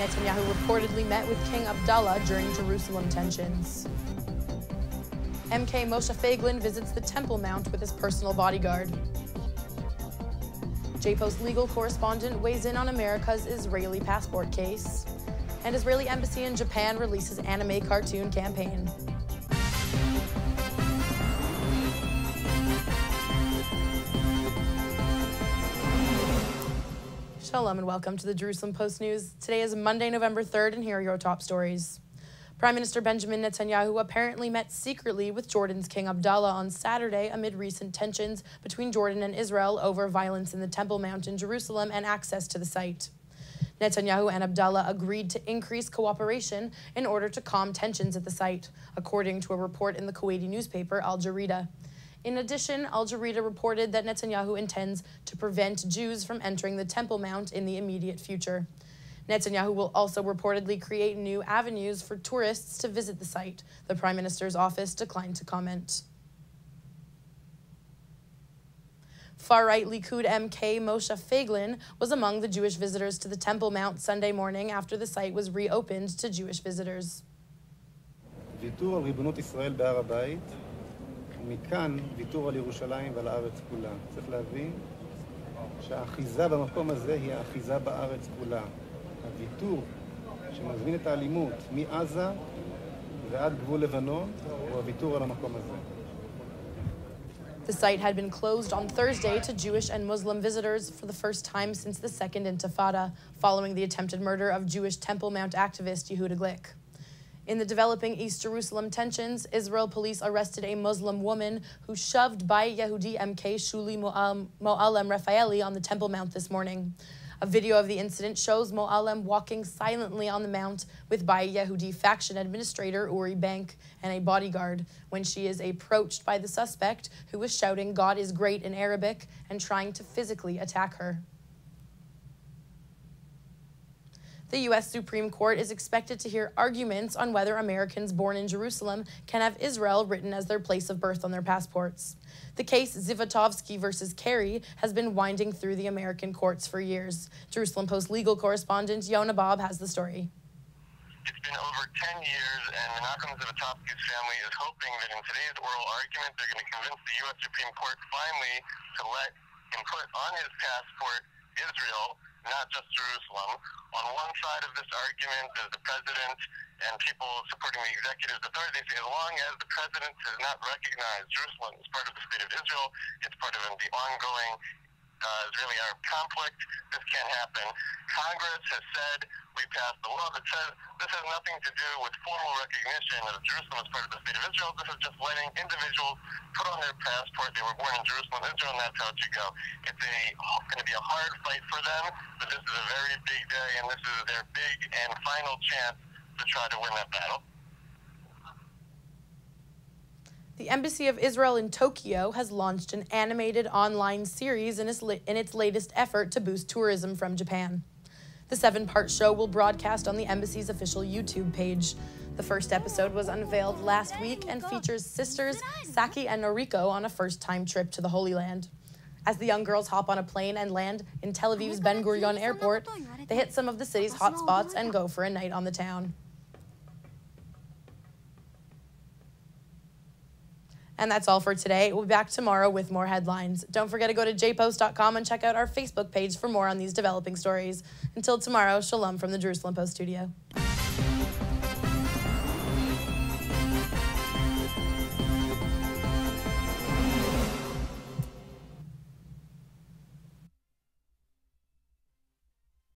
Netanyahu reportedly met with King Abdullah during Jerusalem tensions. MK Moshe Feiglin visits the Temple Mount with his personal bodyguard. JPost legal correspondent weighs in on America's Israeli passport case. And Israeli embassy in Japan releases anime cartoon campaign. Shalom and welcome to the Jerusalem Post News. Today is Monday, November 3rd, and here are your top stories. Prime Minister Benjamin Netanyahu apparently met secretly with Jordan's King Abdullah on Saturday amid recent tensions between Jordan and Israel over violence in the Temple Mount in Jerusalem and access to the site. Netanyahu and Abdullah agreed to increase cooperation in order to calm tensions at the site, according to a report in the Kuwaiti newspaper Al Jarida. In addition, Al Jarida reported that Netanyahu intends to prevent Jews from entering the Temple Mount in the immediate future. Netanyahu will also reportedly create new avenues for tourists to visit the site. The Prime Minister's office declined to comment. Far-right Likud MK Moshe Feiglin was among the Jewish visitors to the Temple Mount Sunday morning after the site was reopened to Jewish visitors. ויתור על ריבונות ישראל בהר הבית, ומכאן ויתור על ירושלים ועל הארץ כולה. צריך להבין שהאחיזה במקום הזה היא האחיזה בארץ כולה. הוויתור שמזמין את האלימות מעזה ועד גבול לבנון הוא הוויתור על המקום הזה. The site had been closed on Thursday to Jewish and Muslim visitors for the first time since the Second Intifada, following the attempted murder of Jewish Temple Mount activist Yehuda Glick. In the developing East Jerusalem tensions, Israel police arrested a Muslim woman who shoved Bayit Yehudi MK Shuli Moalem Rafaeli on the Temple Mount this morning. A video of the incident shows Moalem walking silently on the mount with Bayit Yehudi faction administrator Uri Bank and a bodyguard when she is approached by the suspect, who was shouting "God is great" in Arabic and trying to physically attack her. The U.S. Supreme Court is expected to hear arguments on whether Americans born in Jerusalem can have Israel written as their place of birth on their passports. The case Zivotofsky versus Kerry has been winding through the American courts for years. Jerusalem Post legal correspondent Yonah Bob has the story. It's been over 10 years, and Menachem Zivotofsky's family is hoping that in today's oral argument, they're going to convince the U.S. Supreme Court finally to let him put on his passport Israel, not just Jerusalem. On one side of this argument is the president and people supporting the executive authority. They say as long as the president has not recognized Jerusalem as part of the state of Israel, it's part of the ongoing Israeli-Arab conflict, this can't happen. Congress has said we passed the law that says this has nothing to do with formal recognition of Jerusalem as part of the state of Israel. This is just letting individuals put on their passport they were born in Jerusalem, Israel, and that's how it should go. It's going to be a hard fight for them, but this is a very big day, and this is their big and final chance to try to win that battle. The Embassy of Israel in Tokyo has launched an animated online series in its latest effort to boost tourism from Japan. The 7-part show will broadcast on the embassy's official YouTube page. The first episode was unveiled last week and features sisters Saki and Noriko on a first-time trip to the Holy Land. As the young girls hop on a plane and land in Tel Aviv's Ben Gurion Airport, they hit some of the city's hotspots and go for a night on the town. And that's all for today. We'll be back tomorrow with more headlines. Don't forget to go to jpost.com and check out our Facebook page for more on these developing stories. Until tomorrow, shalom from the Jerusalem Post studio.